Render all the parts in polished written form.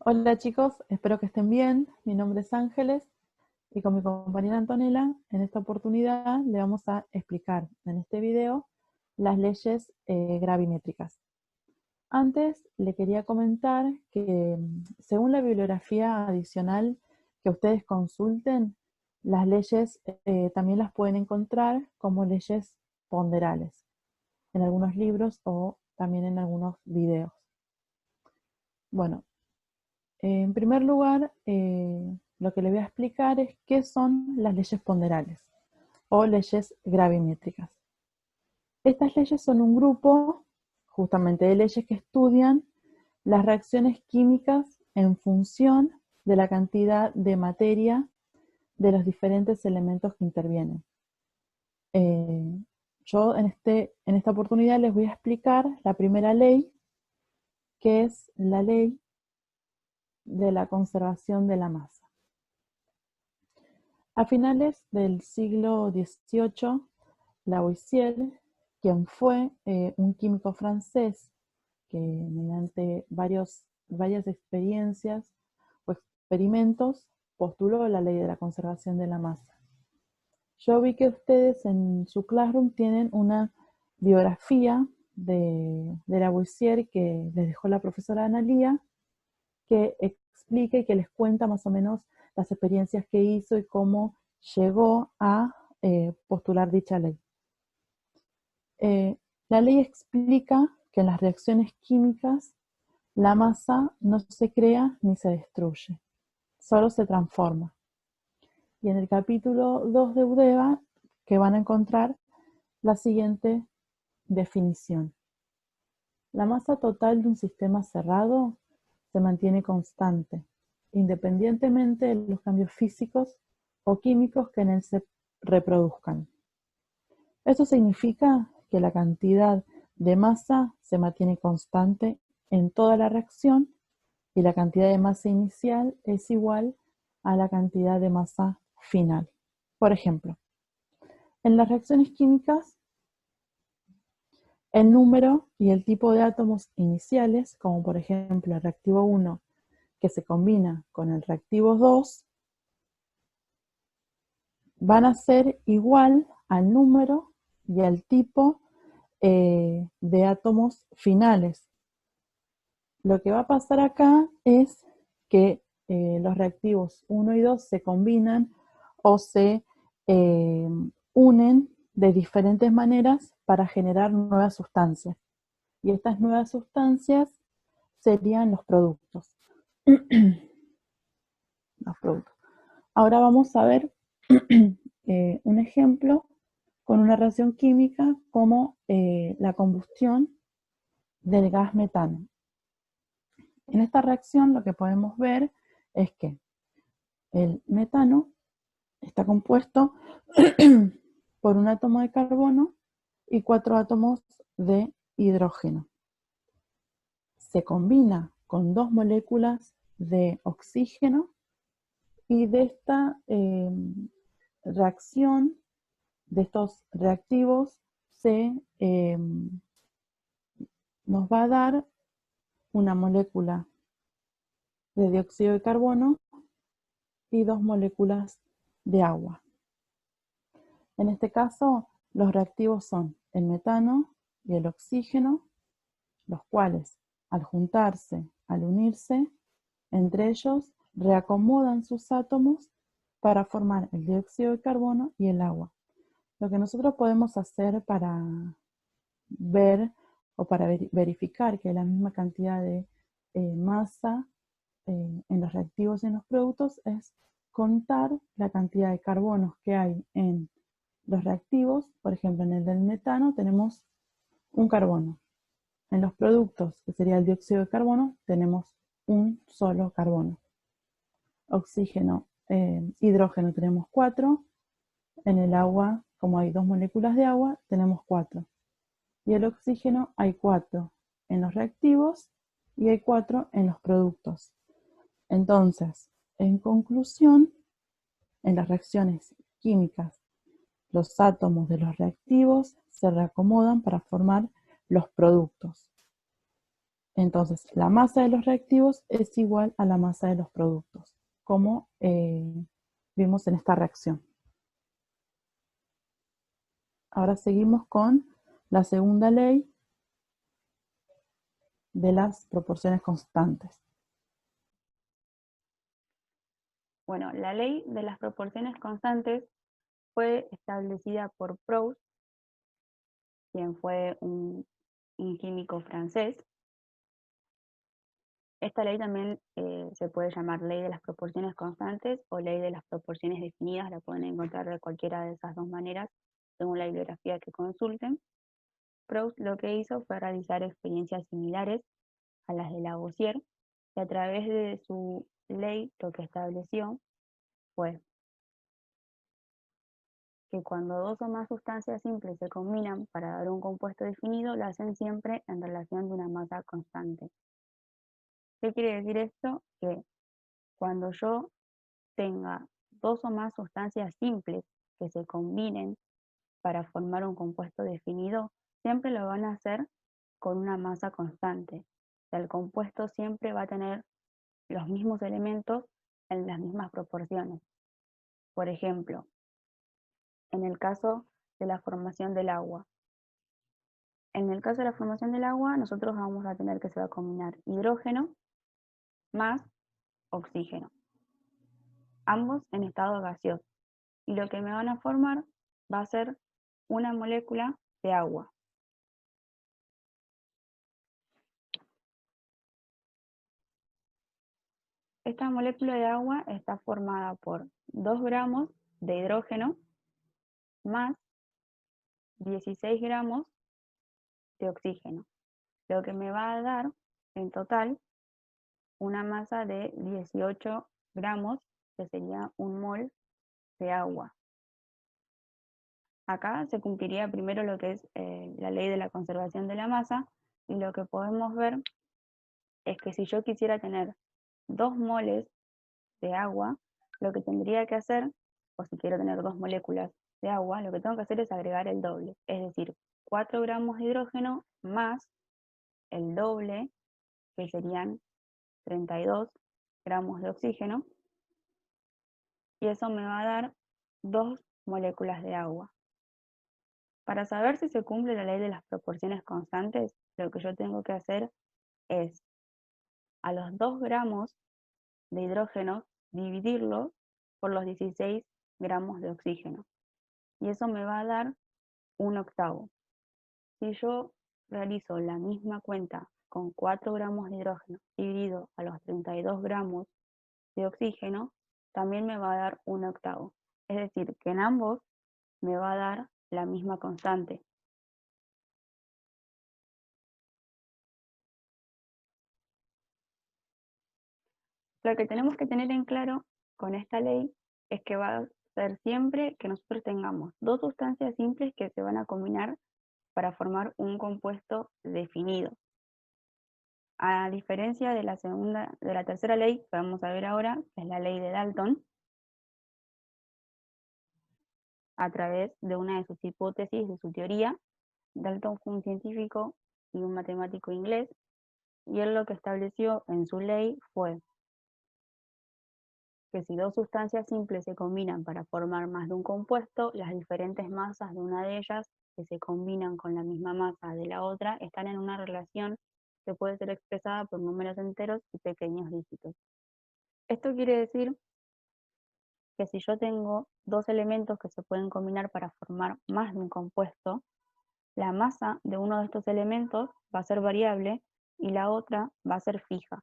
Hola chicos, espero que estén bien. Mi nombre es Ángeles y con mi compañera Antonella en esta oportunidad le vamos a explicar en este video las leyes gravimétricas. Antes le quería comentar que según la bibliografía adicional que ustedes consulten, las leyes también las pueden encontrar como leyes ponderales en algunos libros o también en algunos videos. Bueno, en primer lugar, lo que les voy a explicar es qué son las leyes ponderales o leyes gravimétricas. Estas leyes son un grupo justamente de leyes que estudian las reacciones químicas en función de la cantidad de materia de los diferentes elementos que intervienen. Yo en esta oportunidad les voy a explicar la primera ley, que es la ley de la conservación de la masa. A finales del siglo XVIII, Lavoisier, quien fue un químico francés que mediante varias experiencias o experimentos postuló la ley de la conservación de la masa. Yo vi que ustedes en su Classroom tienen una biografía de Lavoisier que les dejó la profesora Analía, que explica y que les cuenta más o menos las experiencias que hizo y cómo llegó a postular dicha ley. La ley explica que en las reacciones químicas la masa no se crea ni se destruye, solo se transforma. Y en el capítulo 2 de UDEVA que van a encontrar la siguiente definición. La masa total de un sistema cerrado se mantiene constante, independientemente de los cambios físicos o químicos que en él se reproduzcan. Esto significa que la cantidad de masa se mantiene constante en toda la reacción y la cantidad de masa inicial es igual a la cantidad de masa final. Por ejemplo, en las reacciones químicas, el número y el tipo de átomos iniciales, como por ejemplo el reactivo 1 que se combina con el reactivo 2, van a ser igual al número y al tipo de átomos finales. Lo que va a pasar acá es que los reactivos 1 y 2 se combinan o se unen de diferentes maneras para generar nuevas sustancias. Y estas nuevas sustancias serían los productos. Los productos. Ahora vamos a ver un ejemplo con una reacción química como la combustión del gas metano. En esta reacción lo que podemos ver es que el metano está compuesto por un átomo de carbono y 4 átomos de hidrógeno. Se combina con 2 moléculas de oxígeno y de esta reacción, de estos reactivos, nos va a dar una molécula de dióxido de carbono y 2 moléculas de agua. En este caso, los reactivos son el metano y el oxígeno, los cuales, al juntarse, al unirse, entre ellos reacomodan sus átomos para formar el dióxido de carbono y el agua. Lo que nosotros podemos hacer para ver o para verificar que hay la misma cantidad de masa en los reactivos y en los productos es contar la cantidad de carbonos que hay en los reactivos. Por ejemplo, en el del metano tenemos un carbono. En los productos, que sería el dióxido de carbono, tenemos un solo carbono. Oxígeno, hidrógeno tenemos 4. En el agua, como hay 2 moléculas de agua, tenemos 4. Y el oxígeno hay 4 en los reactivos y hay 4 en los productos. Entonces, en conclusión, en las reacciones químicas, los átomos de los reactivos se reacomodan para formar los productos. Entonces, la masa de los reactivos es igual a la masa de los productos, como vimos en esta reacción. Ahora seguimos con la segunda ley de las proporciones constantes. Bueno, la ley de las proporciones constantes fue establecida por Proust, quien fue un químico francés. Esta ley también se puede llamar ley de las proporciones constantes o ley de las proporciones definidas, la pueden encontrar de cualquiera de esas dos maneras, según la bibliografía que consulten. Proust lo que hizo fue realizar experiencias similares a las de Lavoisier, y a través de su ley lo que estableció fue que cuando dos o más sustancias simples se combinan para dar un compuesto definido, lo hacen siempre en relación de una masa constante. ¿Qué quiere decir esto? Que cuando yo tenga dos o más sustancias simples que se combinen para formar un compuesto definido, siempre lo van a hacer con una masa constante. O sea, el compuesto siempre va a tener los mismos elementos en las mismas proporciones. Por ejemplo, en el caso de la formación del agua. En el caso de la formación del agua, nosotros vamos a tener que se va a combinar hidrógeno más oxígeno, ambos en estado gaseoso. Y lo que me van a formar va a ser una molécula de agua. Esta molécula de agua está formada por 2 gramos de hidrógeno más 16 gramos de oxígeno, lo que me va a dar en total una masa de 18 gramos, que sería un mol de agua. Acá se cumpliría primero lo que es la ley de la conservación de la masa, y lo que podemos ver es que si yo quisiera tener 2 moles de agua, lo que tendría que hacer, o si quiero tener 2 moléculas de agua, lo que tengo que hacer es agregar el doble, es decir, 4 gramos de hidrógeno más el doble, que serían 32 gramos de oxígeno, y eso me va a dar 2 moléculas de agua. Para saber si se cumple la ley de las proporciones constantes, lo que yo tengo que hacer es a los 2 gramos de hidrógeno dividirlo por los 16 gramos de oxígeno. Y eso me va a dar un octavo. Si yo realizo la misma cuenta con 4 gramos de hidrógeno dividido a los 32 gramos de oxígeno, también me va a dar un octavo. Es decir, que en ambos me va a dar la misma constante. Lo que tenemos que tener en claro con esta ley es que va a ser siempre que nosotros tengamos dos sustancias simples que se van a combinar para formar un compuesto definido. A diferencia de la tercera ley que vamos a ver ahora, que es la ley de Dalton, a través de una de sus hipótesis, de su teoría. Dalton fue un científico y un matemático inglés, y él lo que estableció en su ley fue que si dos sustancias simples se combinan para formar más de un compuesto, las diferentes masas de una de ellas, que se combinan con la misma masa de la otra, están en una relación que puede ser expresada por números enteros y pequeños dígitos. Esto quiere decir que si yo tengo dos elementos que se pueden combinar para formar más de un compuesto, la masa de uno de estos elementos va a ser variable y la otra va a ser fija.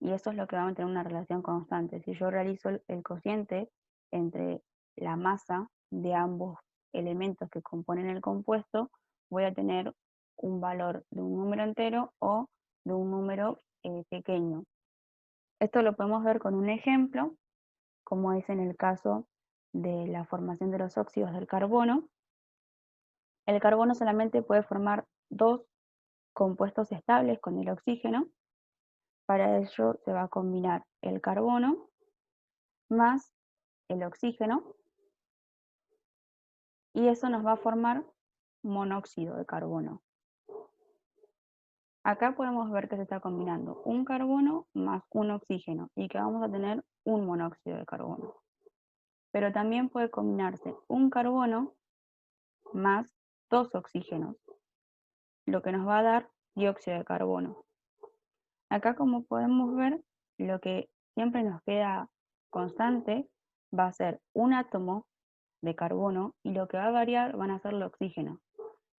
Y eso es lo que va a mantener una relación constante. Si yo realizo el cociente entre la masa de ambos elementos que componen el compuesto, voy a tener un valor de un número entero o de un número pequeño. Esto lo podemos ver con un ejemplo, como es en el caso de la formación de los óxidos del carbono. El carbono solamente puede formar dos compuestos estables con el oxígeno. Para ello se va a combinar el carbono más el oxígeno, y eso nos va a formar monóxido de carbono. Acá podemos ver que se está combinando un carbono más un oxígeno y que vamos a tener un monóxido de carbono. Pero también puede combinarse un carbono más 2 oxígenos, lo que nos va a dar dióxido de carbono. Acá, como podemos ver, lo que siempre nos queda constante va a ser un átomo de carbono y lo que va a variar van a ser los oxígenos.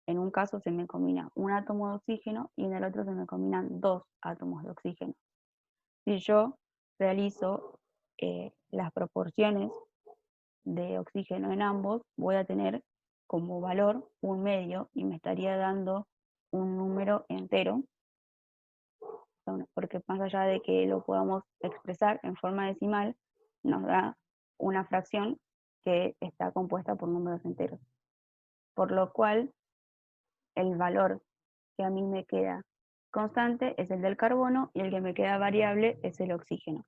En un caso se me combina un átomo de oxígeno y en el otro se me combinan 2 átomos de oxígeno. Si yo realizo las proporciones de oxígeno en ambos, voy a tener como valor un medio y me estaría dando un número entero, porque más allá de que lo podamos expresar en forma decimal, nos da una fracción que está compuesta por números enteros. Por lo cual, el valor que a mí me queda constante es el del carbono y el que me queda variable es el oxígeno.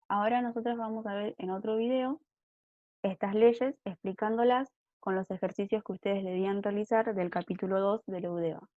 Ahora nosotros vamos a ver en otro video estas leyes explicándolas con los ejercicios que ustedes debían realizar del capítulo 2 de la UDEVA.